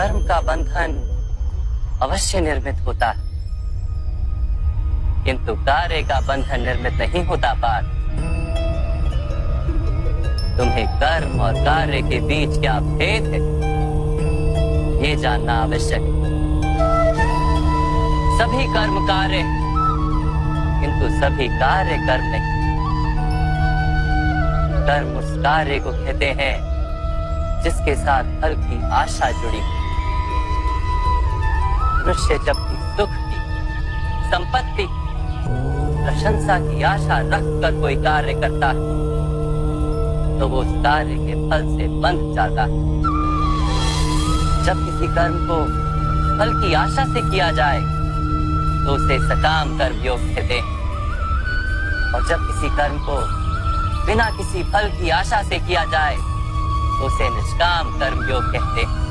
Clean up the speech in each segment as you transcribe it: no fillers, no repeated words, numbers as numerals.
कर्म का बंधन अवश्य निर्मित होता है, किंतु कार्य का बंधन निर्मित नहीं होता पार्थ। तुम्हें कर्म और कार्य के बीच क्या भेद है, ये जानना आवश्यक है। सभी कर्म कार्य, किंतु सभी कार्य कर्म नहीं। कर्म उस कार्य को कहते हैं जिसके साथ फल की आशा जुड़ी। मनुष्य जब भी सुख की, संपत्ति, प्रशंसा की आशा रखकर कोई कार्य करता है तो वो उस कार्य के फल से बंध जाता है। जब किसी कर्म को फल की आशा से किया जाए तो उसे सकाम कर्म योग कहते हैं, और जब किसी कर्म को बिना किसी फल की आशा से किया जाए तो उसे निष्काम कर्म योग कहते हैं।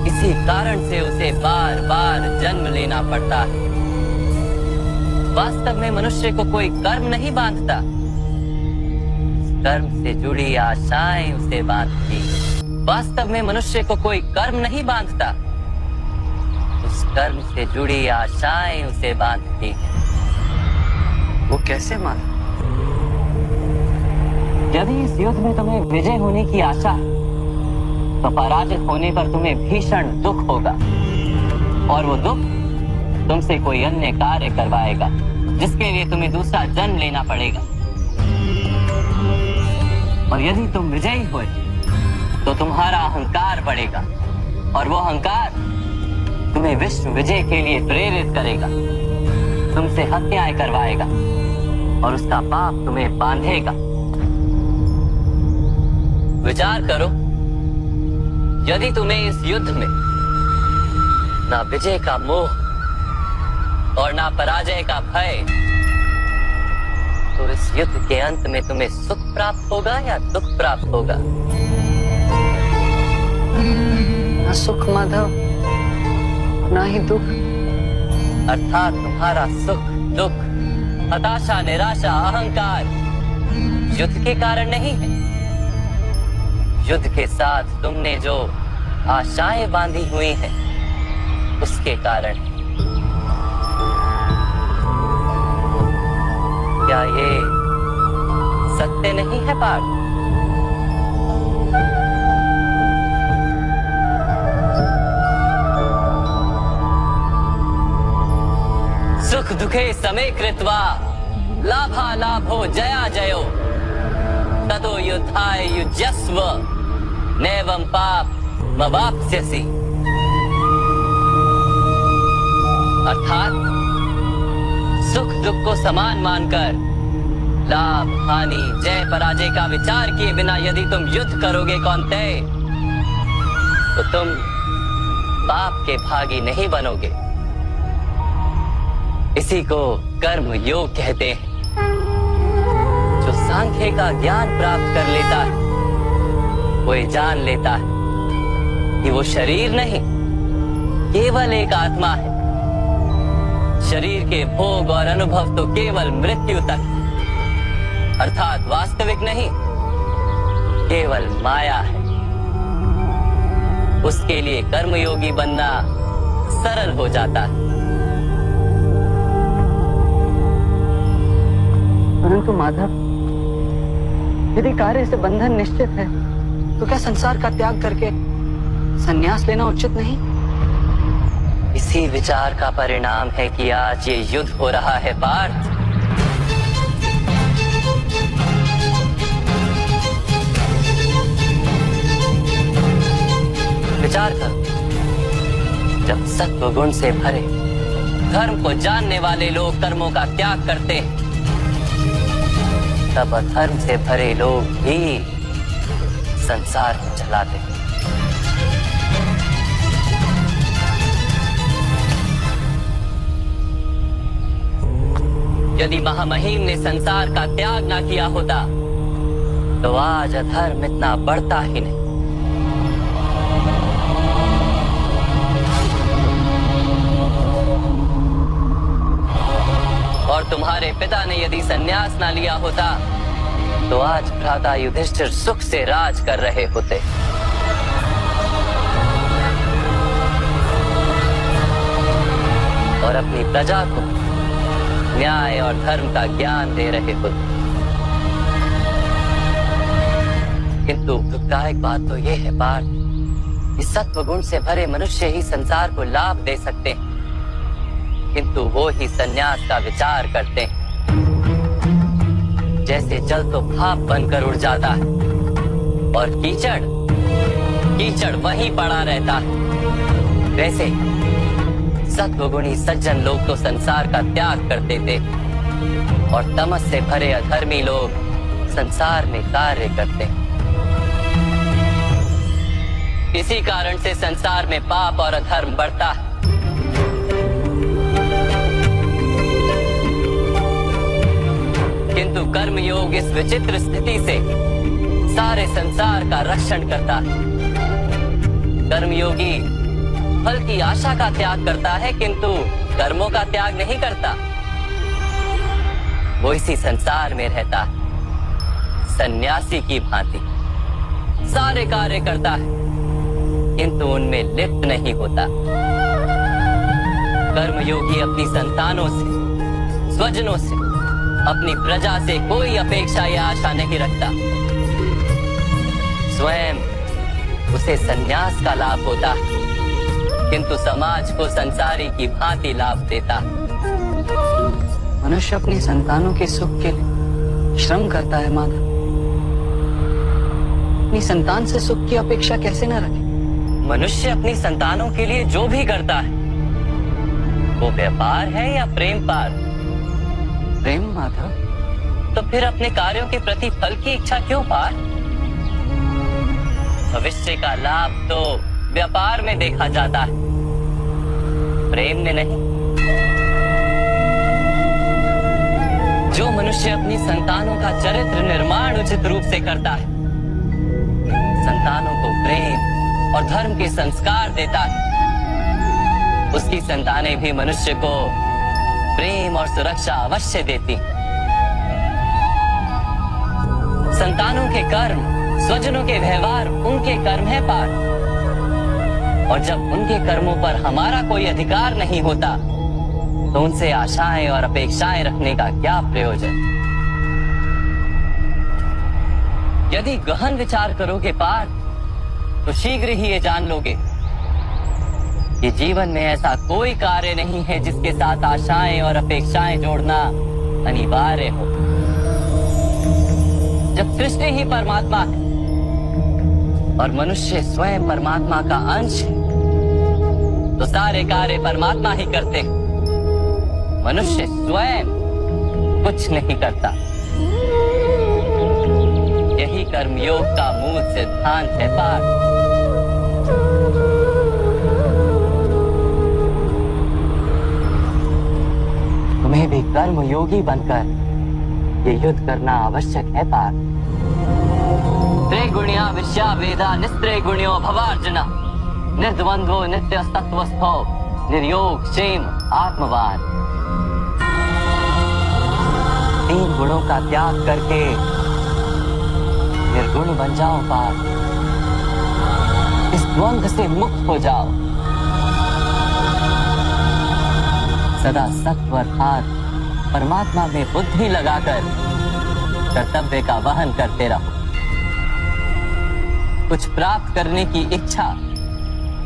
इसी कारण से उसे बार बार जन्म लेना पड़ता है। वास्तव में मनुष्य को कोई कर्म नहीं बांधता, कर्म से जुड़ी आशाएं उसे बांधती। वास्तव में मनुष्य को कोई कर्म नहीं बांधता, उस कर्म से जुड़ी आशाएं उसे बांधती। वो कैसे माना? यदि इस युद्ध में तुम्हें विजय होने की आशा है तो पराजित होने पर तुम्हें भीषण दुख होगा, और वो दुख तुमसे कोई अन्य कार्य करवाएगा जिसके लिए तुम्हें दूसरा जन्म लेना पड़ेगा। और यदि तुम विजयी हुए तो तुम्हारा अहंकार बढ़ेगा, और वो अहंकार तुम्हें विश्व विजय के लिए प्रेरित करेगा, तुमसे हत्याएं करवाएगा और उसका पाप तुम्हें बांधेगा। विचार करो, यदि तुम्हें इस युद्ध में ना विजय का मोह और ना पराजय का भय, तो इस युद्ध के अंत में तुम्हें सुख प्राप्त होगा या दुख प्राप्त होगा? ना सुख माधव, ना ही दुख। अर्थात तुम्हारा सुख, दुख, हताशा, निराशा, अहंकार युद्ध के कारण नहीं है। युद्ध के साथ तुमने जो आशाएं बांधी हुई हैं उसके कारण। क्या ये सत्य नहीं है पार्थ? सुख दुखे समे कृत्वा लाभा लाभो जया जयो ततो युद्धाय युज्यस्व नैवं पाप मवाप्स्यसि। अर्थात सुख दुख को समान मानकर लाभ हानि जय पराजय का विचार किए बिना यदि तुम युद्ध करोगे कौन्ते, तो तुम पाप के भागी नहीं बनोगे। इसी को कर्म योग कहते हैं। जो सांख्य का ज्ञान प्राप्त कर लेता है वो ये जान लेता है कि वो शरीर नहीं, केवल एक आत्मा है। शरीर के भोग और अनुभव तो केवल मृत्यु तक, अर्थात वास्तविक नहीं, केवल माया है। उसके लिए कर्मयोगी बनना सरल हो जाता है। परंतु माधव, यदि कार्य से बंधन निश्चित है तो क्या संसार का त्याग करके संन्यास लेना उचित नहीं? इसी विचार का परिणाम है कि आज ये युद्ध हो रहा है पार्थ। विचार करो, जब सत्व गुण से भरे धर्म को जानने वाले लोग कर्मों का त्याग करते हैं, तब अधर्म से भरे लोग भी संसार को चलाते हैं। यदि महामहिम ने संसार का त्याग ना किया होता तो आज अधर्म इतना बढ़ता ही नहीं। और तुम्हारे पिता ने यदि संन्यास ना लिया होता तो आज भ्राता युधिष्ठिर सुख से राज कर रहे होते। और अपनी प्रजा को न्याय और धर्म का ज्ञान दे रहे हो। किंतु दुखदायक बात तो यह है पार्थ, इस सत्व गुण से भरे मनुष्य ही संसार को लाभ दे सकते हैं, किंतु वो ही संन्यास का विचार करते हैं। जैसे जल तो भाप बनकर उड़ जाता है और कीचड़ वहीं पड़ा रहता है, वैसे सत्वगुणी सज्जन लोग तो संसार का त्याग करते थे और तमस से भरे अधर्मी लोग संसार में कार्य करते हैं। इसी कारण से संसार में पाप और अधर्म बढ़ता है। किंतु कर्मयोग इस विचित्र स्थिति से सारे संसार का रक्षण करता है। कर्मयोगी फल की आशा का त्याग करता है, किंतु कर्मों का त्याग नहीं करता। वो इसी संसार में रहता है, सन्यासी की भांति सारे कार्य करता है, किंतु उनमें लिप्त नहीं होता। कर्मयोगी अपनी संतानों से, स्वजनों से, अपनी प्रजा से कोई अपेक्षा या आशा नहीं रखता। स्वयं उसे संन्यास का लाभ होता है, किंतु समाज को संसारी की भांति लाभ देता। मनुष्य अपनी संतानों के सुख के लिए श्रम करता है माधव। अपनी संतान से सुख की अपेक्षा कैसे न रखे? मनुष्य अपनी संतानों के लिए जो भी करता है वो व्यापार है या प्रेम पार? प्रेम माधव। तो फिर अपने कार्यों के प्रति फल की इच्छा क्यों पार? भविष्य का लाभ तो व्यापार में देखा जाता है, प्रेम में नहीं। जो मनुष्य अपनी संतानों का चरित्र निर्माण उचित रूप से करता है, संतानों को प्रेम और धर्म के संस्कार देता है, उसकी संतानें भी मनुष्य को प्रेम और सुरक्षा अवश्य देती। संतानों के कर्म, स्वजनों के व्यवहार उनके कर्म है पार, और जब उनके कर्मों पर हमारा कोई अधिकार नहीं होता तो उनसे आशाएं और अपेक्षाएं रखने का क्या प्रयोजन? यदि गहन विचार करोगे पार तो शीघ्र ही ये जान लोगे कि जीवन में ऐसा कोई कार्य नहीं है जिसके साथ आशाएं और अपेक्षाएं जोड़ना अनिवार्य हो। जब सृष्टि ही परमात्मा है और मनुष्य स्वयं परमात्मा का अंश है, तो सारे कार्य परमात्मा ही करते हैं, मनुष्य स्वयं कुछ नहीं करता। यही कर्मयोग का मूल सिद्धांत है पार्थ। तुम्हें भी कर्मयोगी बनकर ये युद्ध करना आवश्यक है पार्थ। त्रिगुण्या विश्या वेदा निस्त्रिगुण्यो भवार्जुन निर्द्वंद्वो नित्य सत्वस्थो निर्योग क्षेम आत्मवान। तीन गुणों का त्याग करके निर्गुण बन जाओ पार्थ, इस द्वंद्व से मुक्त हो जाओ। सदा सत्व अर्थात परमात्मा में बुद्धि लगाकर कर्तव्य का वहन करते रहो। कुछ प्राप्त करने की इच्छा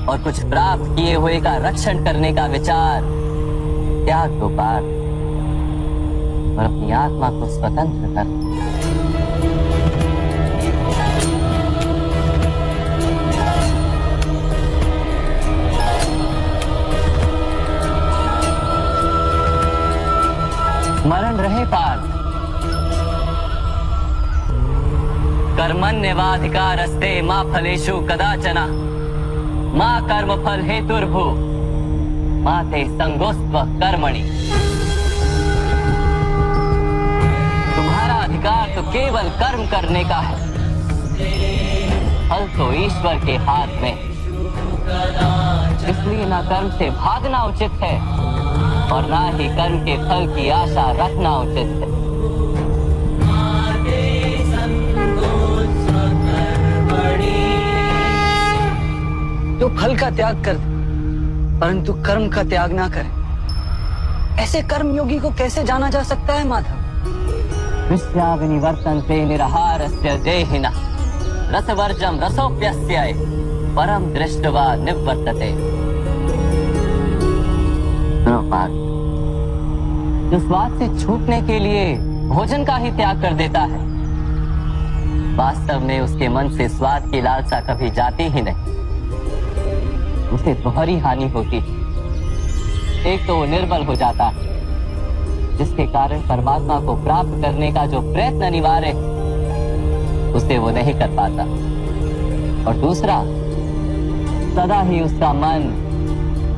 और कुछ प्राप्त किए हुए का रक्षण करने का विचार त्याग दो पार्थ, और अपनी आत्मा को स्वतंत्र कर। स्मरण रहे पार्थ, कर्मण्येवाधिकारस्ते मा फलेषु कदाचन मा कर्म फल हेतुर्भु मा ते संगोस्त्व कर्मणि। तुम्हारा अधिकार तो केवल कर्म करने का है, फल तो ईश्वर के हाथ में। इसलिए ना कर्म से भागना उचित है और ना ही कर्म के फल की आशा रखना उचित है। तो फल का त्याग कर, परंतु कर्म का त्याग ना करें, ऐसे कर्मयोगी को कैसे जाना जा सकता है माधव? विश्याविनिवर्तन्ते निरहारस्य देहिनः रसवर्जं रसोप्यस्य परम दृष्ट्वा निवर्तते। सुनो पार्थ, जो स्वाद से छूटने के लिए भोजन का ही त्याग कर देता है, वास्तव में उसके मन से स्वाद की लालसा कभी जाती ही नहीं। उसे दोहरी हानि होती है। एक तो वो निर्बल हो जाता है, जिसके कारण परमात्मा को प्राप्त करने का जो प्रयत्न अनिवार्य है उसे वो नहीं कर पाता। और दूसरा, सदा ही उसका मन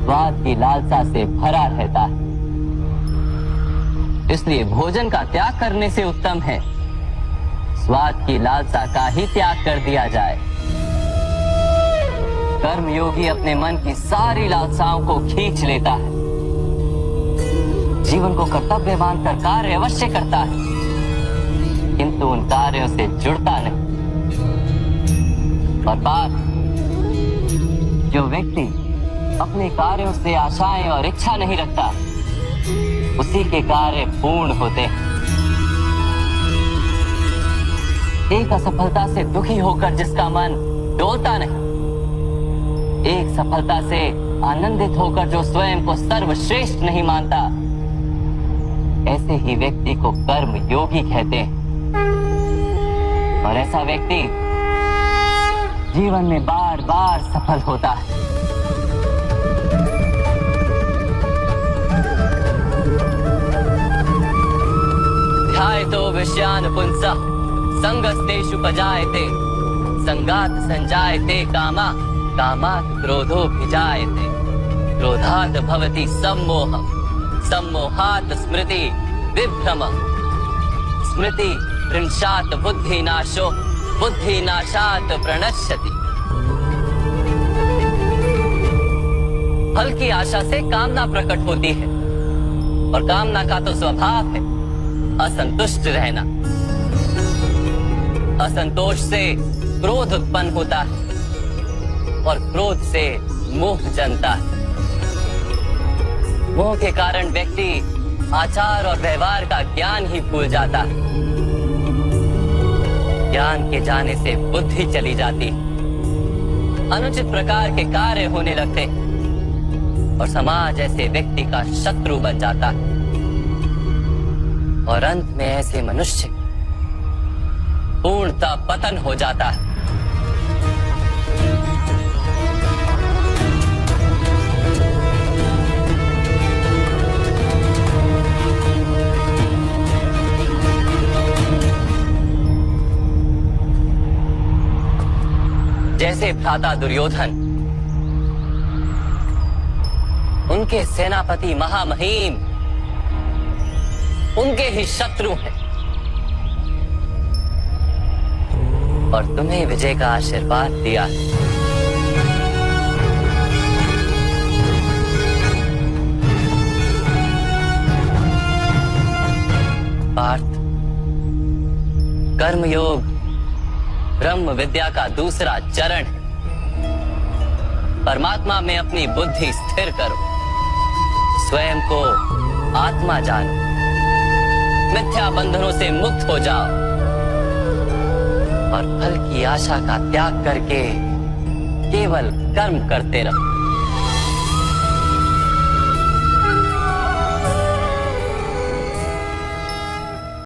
स्वाद की लालसा से भरा रहता है। इसलिए भोजन का त्याग करने से उत्तम है स्वाद की लालसा का ही त्याग कर दिया जाए। कर्मयोगी अपने मन की सारी लालसाओं को खींच लेता है, जीवन को कर्तव्य मानकर कार्य अवश्य करता है, किंतु उन कार्यों से जुड़ता नहीं। और बात, जो व्यक्ति अपने कार्यों से आशाएं और इच्छा नहीं रखता, उसी के कार्य पूर्ण होते हैं। एक असफलता से दुखी होकर जिसका मन डोलता नहीं, एक सफलता से आनंदित होकर जो स्वयं को सर्वश्रेष्ठ नहीं मानता, ऐसे ही व्यक्ति को कर्म योगी कहते हैं। और ऐसा व्यक्ति जीवन में बार बार सफल होता है। ध्यायतो विषयान् पुंसः संगस्तेषु पजायते संगात् संजायते कामा कामात् क्रोधोऽभिजायते क्रोधात् भवति सम्मोहः सम्मोहात् स्मृति विभ्रमः स्मृति भ्रंशात् बुद्धिनाशो बुद्धिनाशात् प्रणश्यति। फल की आशा से कामना प्रकट होती है, और कामना का तो स्वभाव है असंतुष्ट रहना। असंतोष से क्रोध उत्पन्न होता है, और क्रोध से मोह जन्मता है। मोह के कारण व्यक्ति आचार और व्यवहार का ज्ञान ही भूल जाता है। ज्ञान के जाने से बुद्धि चली जाती है, अनुचित प्रकार के कार्य होने लगते, और समाज ऐसे व्यक्ति का शत्रु बन जाता है। और अंत में ऐसे मनुष्य पूर्णतः पतन हो जाता है। जैसे भ्राता दुर्योधन, उनके सेनापति महामहिम उनके ही शत्रु हैं, और तुम्हें विजय का आशीर्वाद दिया। पार्थ, कर्मयोग ब्रह्म विद्या का दूसरा चरण है। परमात्मा में अपनी बुद्धि स्थिर करो, स्वयं को आत्मा जानो, मिथ्या बंधनों से मुक्त हो जाओ, और फल की आशा का त्याग करके केवल कर्म करते रहो।